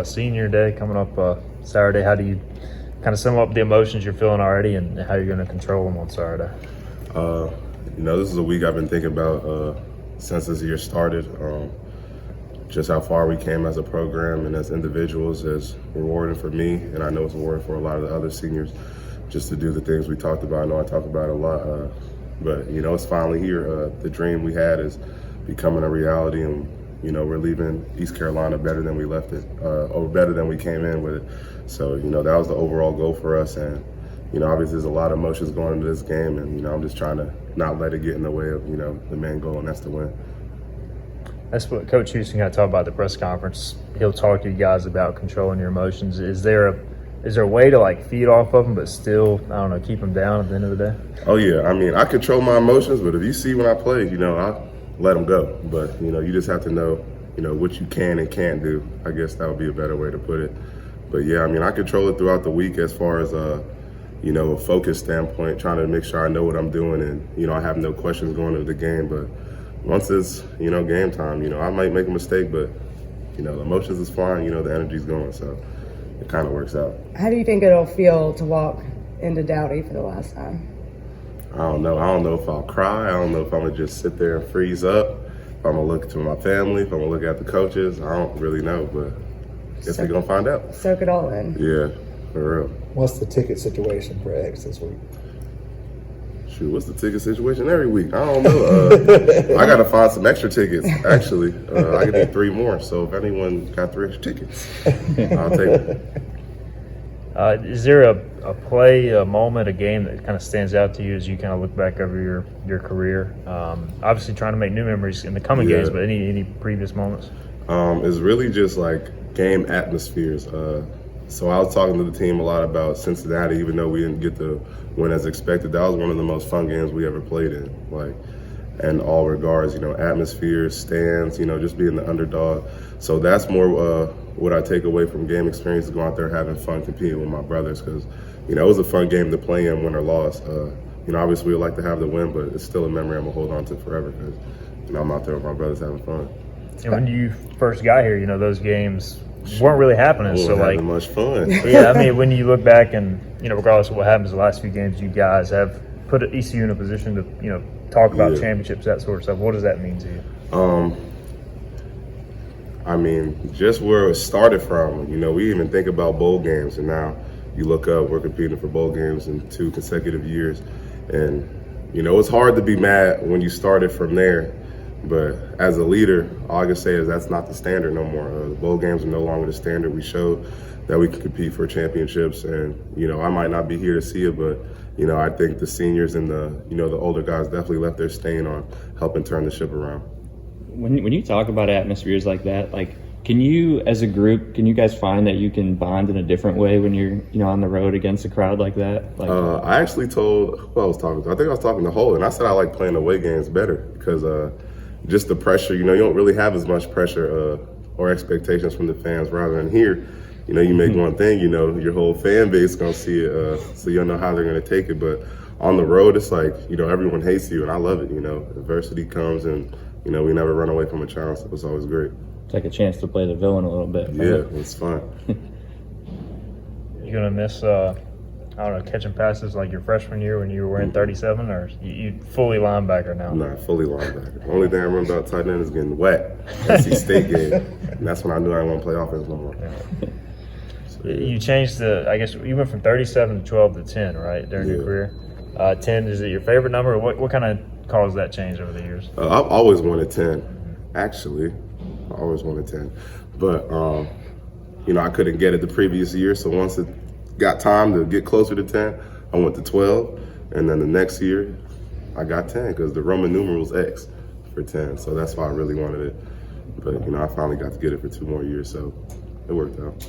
Senior day coming up Saturday. How do you kind of sum up the emotions you're feeling already and how you're going to control them on Saturday? This is a week I've been thinking about since this year started. Just how far we came as a program and as individuals is rewarding for me, and I know it's rewarding for a lot of the other seniors just to do the things we talked about. I know I talked about it a lot, but it's finally here. The dream we had is becoming a reality, and we're leaving East Carolina better than we left it, or better than we came in with it. So that was the overall goal for us, and obviously there's a lot of emotions going into this game, and I'm just trying to not let it get in the way of the main goal, and that's to win. That's what Coach Houston got to talk about at the press conference. He'll talk to you guys about controlling your emotions. Is there a way to feed off of them but still, keep them down at the end of the day? Oh yeah, I control my emotions, but if you see when I play, I let them go. But you just have to know, what you can and can't do. I guess that would be a better way to put it. But yeah, I control it throughout the week as far as a focus standpoint, trying to make sure I know what I'm doing and I have no questions going into the game. But once it's game time, I might make a mistake, but the emotions is fine. The energy's going, so it kind of works out. How do you think it'll feel to walk into Dowdy for the last time? I don't know. I don't know if I'll cry. I don't know if I'm gonna just sit there and freeze up. If I'm gonna look to my family. If I'm gonna look at the coaches. I don't really know, but guess we're gonna find out. Soak it all in. Yeah, for real. What's the ticket situation for X this week? Shoot, what's the ticket situation every week? I don't know. I got to find some extra tickets, actually. I can need 3 more, so if anyone got 3 extra tickets, I'll take it. Is there a play, a moment, a game that kind of stands out to you as you kind of look back over your career? Obviously trying to make new memories in the coming games, but any previous moments? It's really just game atmospheres. So I was talking to the team a lot about Cincinnati, even though we didn't get the win as expected. That was one of the most fun games we ever played in, in all regards, atmosphere, stands, just being the underdog. So that's more what I take away from game experience, is going out there having fun, competing with my brothers, because, it was a fun game to play in, win or loss. Obviously we'd like to have the win, but it's still a memory I'm going to hold on to forever, because, I'm out there with my brothers having fun. And when you first got here, those games weren't really happening. So having much fun. Yeah, when you look back and regardless of what happens the last few games, you guys have put ECU in a position to talk about championships, that sort of stuff. What does that mean to you? Just where it started from. We even think about bowl games, and now you look up, we're competing for bowl games in 2 consecutive years, and it's hard to be mad when you started from there. But as a leader, all I can say is that's not the standard no more. The bowl games are no longer the standard. We showed that we can compete for championships, and I might not be here to see it, but I think the seniors and the older guys definitely left their stain on helping turn the ship around. When you talk about atmospheres like that, can you, as a group, can you guys find that you can bond in a different way when you're on the road against a crowd like that? I actually told who I was talking to. I think I was talking to Hole, and I said I like playing away games better because just the pressure, you don't really have as much pressure or expectations from the fans, rather than here, you make one thing, your whole fan base is going to see it, so you'll know how they're going to take it. But on the road, it's everyone hates you, and I love it, adversity comes, and, we never run away from a challenge, so it's always great. It's like a chance to play the villain a little bit. Yeah, it's fun. You going to miss, catching passes like your freshman year when you were wearing 37, or you fully linebacker now? Nah, fully linebacker. The only thing I remember about tight end is getting wet. NC State game. And that's when I knew I didn't want to play offense no more. Yeah. So, you changed you went from 37 to 12 to 10, right, during your career? 10, is it your favorite number? What kind of caused that change over the years? I've always wanted 10, actually. I always wanted 10. But, I couldn't get it the previous year, so once it got time to get closer to 10, I went to 12, and then the next year I got 10 because the Roman numeral's X for 10, so that's why I really wanted it. But I finally got to get it for 2 more years, so it worked out.